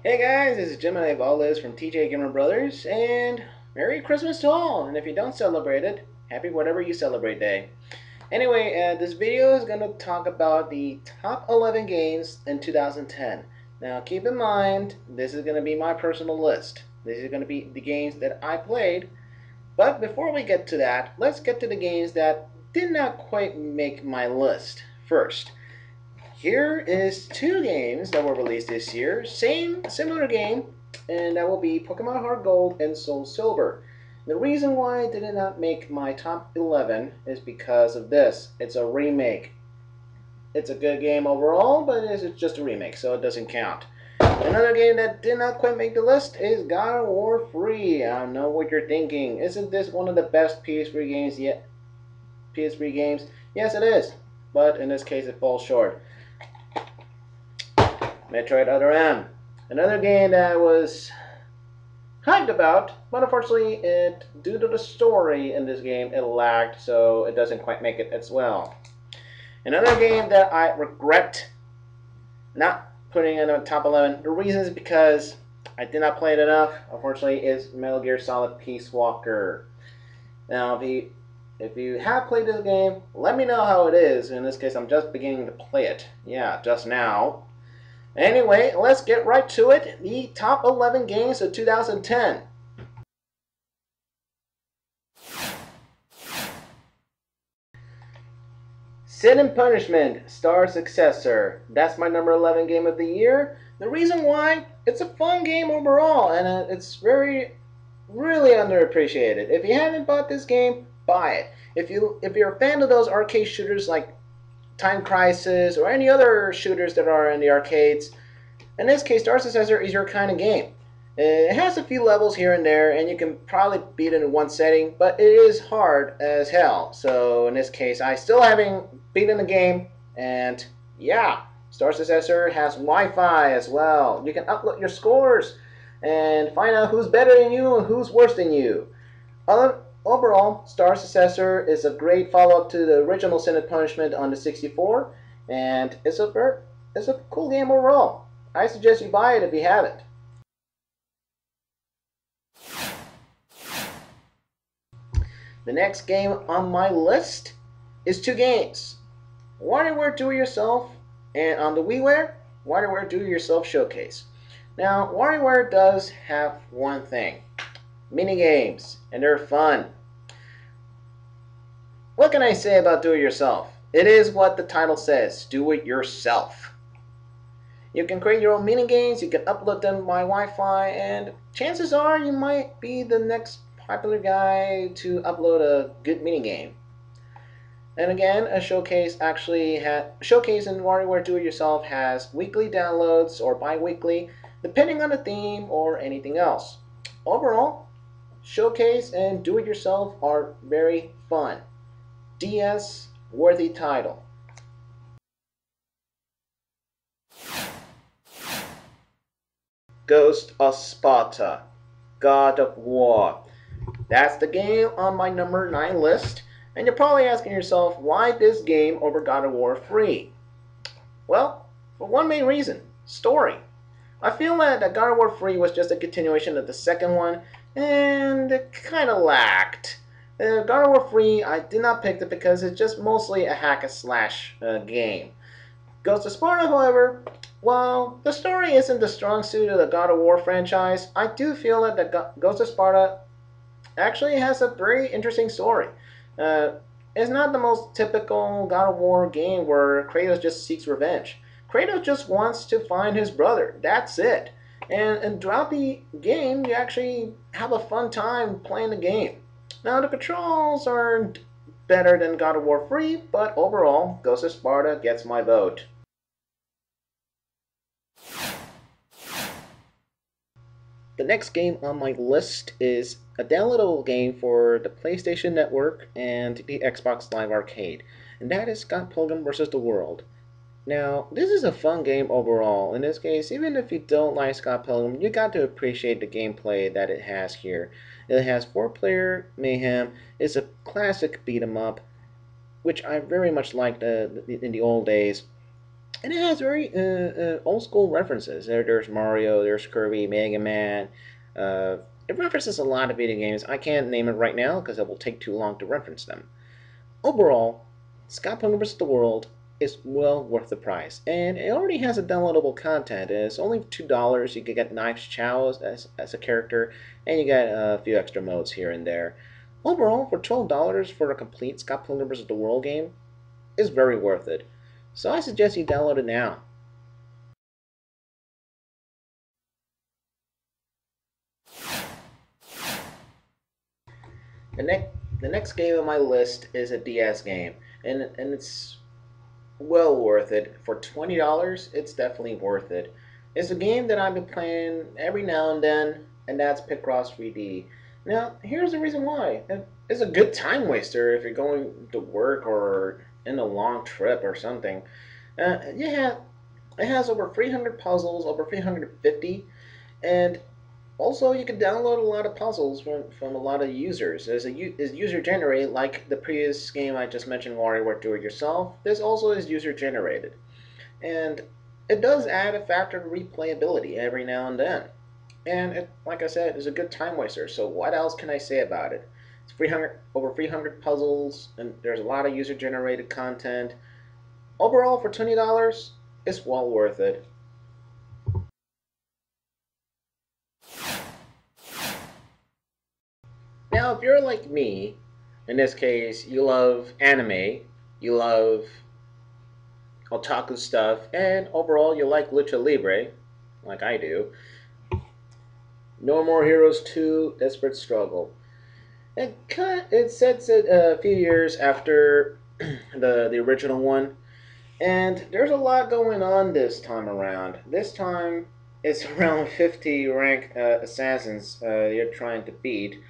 Hey guys, this is geminivaldez from TJ Gamer Brothers, and Merry Christmas to all! And if you don't celebrate it, happy whatever you celebrate day. Anyway, this video is going to talk about the top 11 games in 2010. Now keep in mind, this is going to be my personal list. This is going to be the games that I played. But before we get to that, let's get to the games that did not quite make my list first. Here is two games that were released this year. Similar game, and that will be Pokemon Heart Gold and Soul Silver. The reason why it did not make my top 11 is because of this. It's a remake. It's a good game overall, but it's just a remake, so it doesn't count. Another game that did not quite make the list is God of War 3. I know what you're thinking. Isn't this one of the best PS3 games yet? PS3 games? Yes, it is. But in this case, it falls short. Metroid Other M. Another game that I was hyped about, but unfortunately, due to the story in this game, it lagged, so it doesn't quite make it as well. Another game that I regret not putting in the top 11, the reason is because I did not play it enough, unfortunately, is Metal Gear Solid Peace Walker. Now, if you have played this game, let me know how it is. In this case, I'm just beginning to play it. Yeah, just now. Anyway, let's get right to it. The top 11 games of 2010. Sin and Punishment, Star Successor. That's my number 11 game of the year. The reason why, it's a fun game overall, and it's really underappreciated. If you haven't bought this game, buy it. If you're a fan of those arcade shooters like Time Crisis or any other shooters that are in the arcades, in this case, Star Successor is your kind of game. It has a few levels here and there, and you can probably beat it in one setting, but it is hard as hell. So in this case, I still haven't beaten the game, and yeah, Star Successor has Wi-Fi as well. You can upload your scores and find out who's better than you and who's worse than you. Overall, Star Successor is a great follow-up to the original Sin and Punishment on the 64, and it's a cool game overall. I suggest you buy it if you haven't. The next game on my list is two games. WarioWare Do-It-Yourself, and on the WiiWare, WarioWare Do-It-Yourself Showcase. Now, WarioWare does have one thing. Mini games, and they're fun. What can I say about Do-It-Yourself? It is what the title says, do it yourself. You can create your own mini games, you can upload them by Wi-Fi, and chances are you might be the next popular guy to upload a good mini game. And again, a showcase in WarioWare Do-It-Yourself has weekly downloads or bi-weekly, depending on the theme or anything else. Overall, Showcase and Do-It-Yourself are very fun. DS worthy title. Ghost of Sparta, God of War. That's the game on my number 9 list, and you're probably asking yourself, why this game over God of War 3? Well, for one main reason, story. I feel that God of War 3 was just a continuation of the second one, and it kind of lacked. God of War 3, I did not pick it because it's just mostly a hack-and-slash game. Ghost of Sparta, however, while the story isn't the strong suit of the God of War franchise, I do feel that the Ghost of Sparta actually has a very interesting story. It's not the most typical God of War game where Kratos just seeks revenge. Kratos just wants to find his brother. That's it. And throughout the game, you actually have a fun time playing the game. Now, the controls aren't better than God of War 3, but overall, Ghost of Sparta gets my vote. The next game on my list is a downloadable game for the PlayStation Network and the Xbox Live Arcade, and that is Scott Pilgrim vs. the World. Now, this is a fun game overall. In this case, even if you don't like Scott Pilgrim, you got to appreciate the gameplay that it has here. It has 4-player mayhem. It's a classic beat 'em up, which I very much liked in the old days. And it has very old school references. There's Mario, there's Kirby, Mega Man. Uh, it references a lot of video games. I can't name it right now because it will take too long to reference them. Overall, Scott Pilgrim vs. the World is well worth the price, and it already has a downloadable content. It's only $2. You can get Knives Chow as a character, and you get a few extra modes here and there. Overall, for $12 for a complete Scott Pilgrim vs. the World game is very worth it. So I suggest you download it now. The next the next game on my list is a DS game, and it's well worth it. For $20, it's definitely worth it. It's a game that I've been playing every now and that's Picross 3D. Now, here's the reason why. It's a good time waster if you're going to work or in a long trip or something. Yeah, it has over 300 puzzles, over 350, and also, you can download a lot of puzzles from a lot of users. Is user generated, like the previous game I just mentioned, WarioWare Do It Yourself. This also is user generated, and it does add a factor of replayability every now and then. And it, like I said, is a good time waster. So what else can I say about it? It's 300 over 300 puzzles, and there's a lot of user generated content. Overall, for $20, it's well worth it. Now, if you're like me, in this case, you love anime, you love otaku stuff, and overall you like Lucha Libre, like I do, No More Heroes 2 Desperate Struggle. It sets it a few years after the original one, and there's a lot going on this time around. This time, it's around 50 rank assassins you're trying to beat,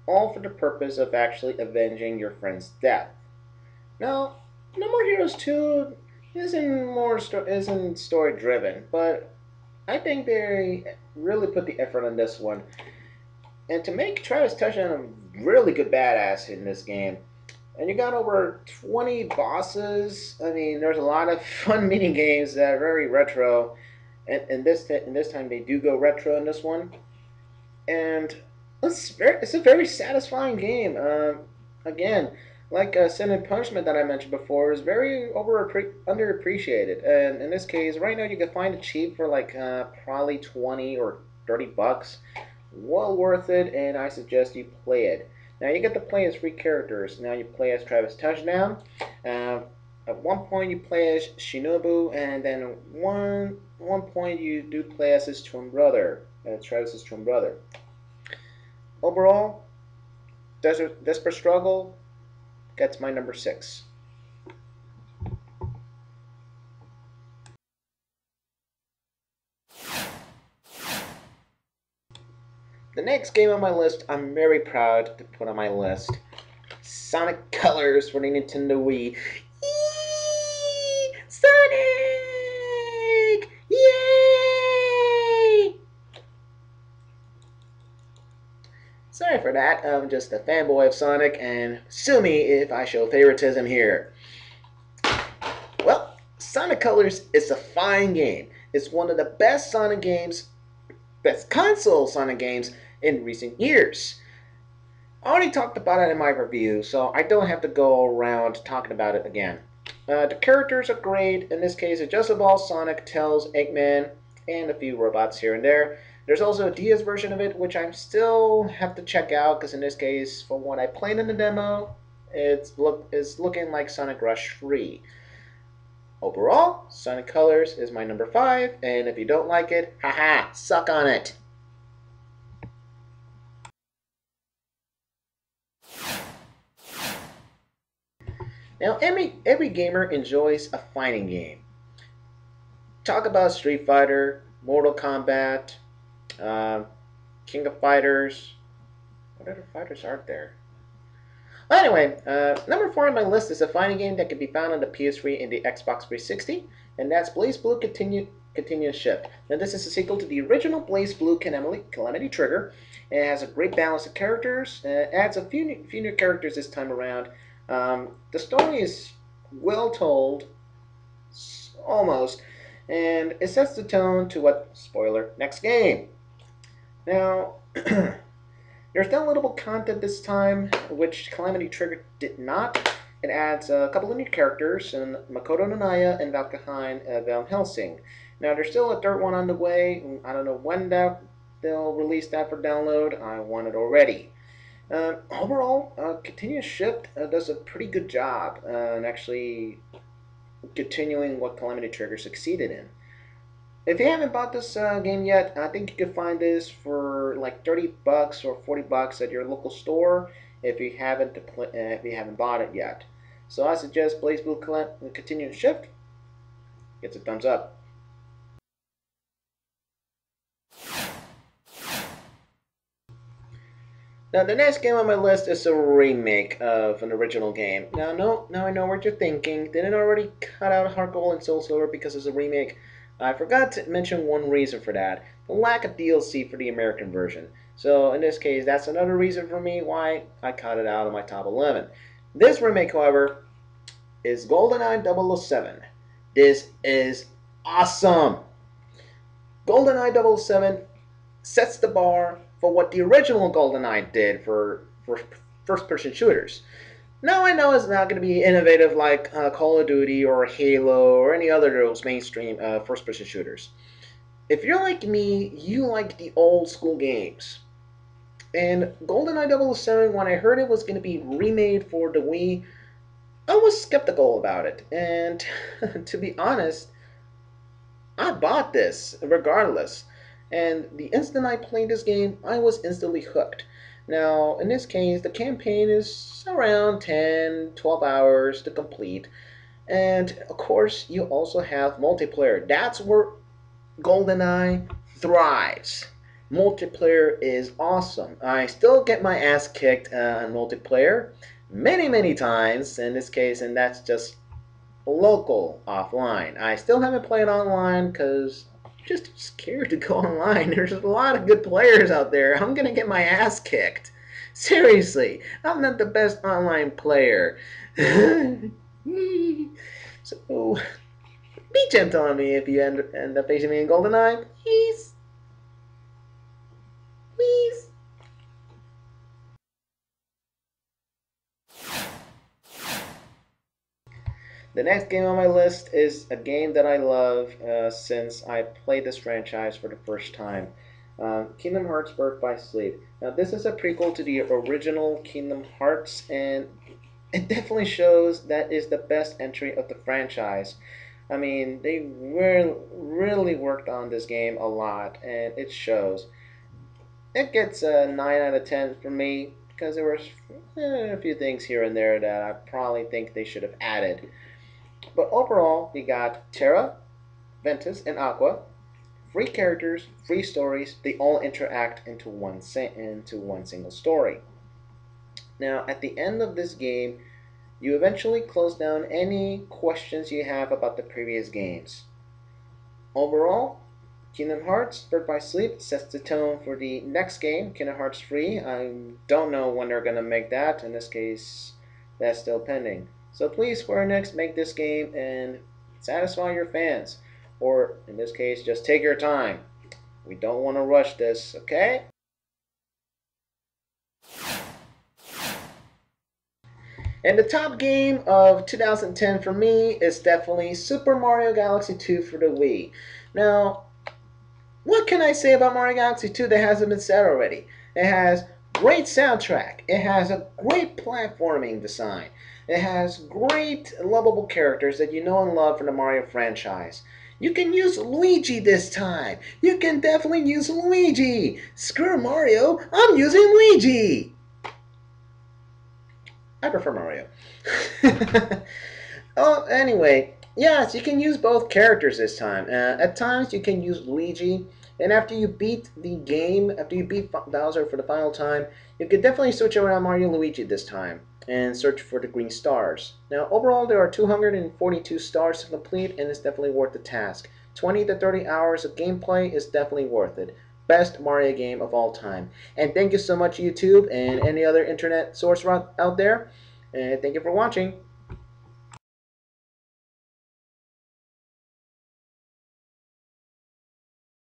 all for the purpose of actually avenging your friend's death. Now, No More Heroes 2 isn't story driven, but I think they really put the effort on this one. And to make Travis Touchdown a really good badass in this game, and you got over 20 bosses. I mean, there's a lot of fun mini games that are very retro, and this time they do go retro in this one. And it's a very satisfying game. Again, like Sin and Punishment that I mentioned before, is very underappreciated. And in this case, right now you can find it cheap for like probably 20 or 30 bucks. Well worth it, and I suggest you play it. Now you get to play as three characters. Now you play as Travis Touchdown. Uh, at one point you play as Shinobu, and then one point you do play as his twin brother, Travis's twin brother. Overall, Desperate Struggle gets my number 6. The next game on my list, I'm very proud to put on my list. Sonic Colors for the Nintendo Wii. Eee! Sonic! Yay! Sorry for that, I'm just a fanboy of Sonic, and sue me if I show favoritism here. Well, Sonic Colors is a fine game. It's one of the best Sonic games, best console Sonic games in recent years. I already talked about it in my review, so I don't have to go around talking about it again. The characters are great. In this case, adjustable Sonic, Tails, Eggman, and a few robots here and there. There's also a DS version of it, which I still have to check out, because in this case, from what I played in the demo, it's looking like Sonic Rush 3. Overall, Sonic Colors is my number 5, and if you don't like it, haha, suck on it. Now, every gamer enjoys a fighting game. Talk about Street Fighter, Mortal Kombat, King of Fighters. What other fighters are there? Well, anyway, number 4 on my list is a fighting game that can be found on the PS3 and the Xbox 360, and that's Blaze Blue Continuous Shift. Now, this is a sequel to the original Blaze Blue Calamity Trigger. It has a great balance of characters. It adds a few new characters this time around. The story is well told, almost. And it sets the tone to what, spoiler, next game. Now, there's downloadable content this time, which Calamity Trigger did not. It adds a couple of new characters, and Makoto Nanaya and Valkahine Van Helsing. Now, there's still a third one on the way. I don't know when they'll release that for download. I want it already. Overall, Continuous Shift does a pretty good job in actually continuing what Calamity Trigger succeeded in. If you haven't bought this game yet, I think you can find this for like 30 bucks or 40 bucks at your local store if you haven't bought it yet. So I suggest BlazBlue Continuous Shift gets a thumbs up. Now the next game on my list is a remake of an original game. Now I know what you're thinking. Didn't already cut out Heart Gold and Soul Silver because it's a remake? I forgot to mention one reason for that. The lack of DLC for the American version. So in this case, that's another reason for me why I cut it out of my top 11. This remake, however, is GoldenEye 007. This is awesome! GoldenEye 007 sets the bar for what the original GoldenEye did for first-person shooters. Now I know it's not going to be innovative like Call of Duty or Halo or any other of those mainstream first-person shooters. If you're like me, you like the old school games. And GoldenEye 007, when I heard it was going to be remade for the Wii, I was skeptical about it. And to be honest, I bought this regardless. And the instant I played this game, I was instantly hooked. Now, in this case, the campaign is around 10-12 hours to complete. And, of course, you also have multiplayer. That's where GoldenEye thrives. Multiplayer is awesome. I still get my ass kicked on multiplayer many times in this case, and that's just local offline. I still haven't played online because just scared to go online. There's a lot of good players out there. I'm gonna get my ass kicked. Seriously, I'm not the best online player. So, be gentle on me if you end up facing me in GoldenEye, please. Please. The next game on my list is a game that I love since I played this franchise for the first time. Kingdom Hearts Birth by Sleep. Now this is a prequel to the original Kingdom Hearts, and it definitely shows that is the best entry of the franchise. I mean, they really worked on this game a lot, and it shows. It gets a 9 out of 10 for me because there were a few things here and there that I probably think they should have added. But overall, we got Terra, Ventus, and Aqua. Free characters, free stories, they all interact into one single story. Now, at the end of this game, you eventually close down any questions you have about the previous games. Overall, Kingdom Hearts Birth by Sleep sets the tone for the next game, Kingdom Hearts 3. I don't know when they're going to make that. In this case, that's still pending. So please, Square Enix, make this game and satisfy your fans. Or, in this case, just take your time. We don't want to rush this, okay? And the top game of 2010 for me is definitely Super Mario Galaxy 2 for the Wii. Now, what can I say about Mario Galaxy 2 that hasn't been said already? It has great soundtrack. It has a great platforming design. It has great lovable characters that you know and love from the Mario franchise. You can use Luigi this time. You can definitely use Luigi. Screw Mario, I'm using Luigi. I prefer Mario. Oh, anyway, yes, you can use both characters this time. At times, you can use Luigi, and after you beat the game, after you beat Bowser for the final time, you can definitely switch around Mario and Luigi this time and search for the green stars. Now, overall, there are 242 stars to complete, and it's definitely worth the task. 20 to 30 hours of gameplay is definitely worth it. Best Mario game of all time. And thank you so much, YouTube, and any other internet source out there. And thank you for watching.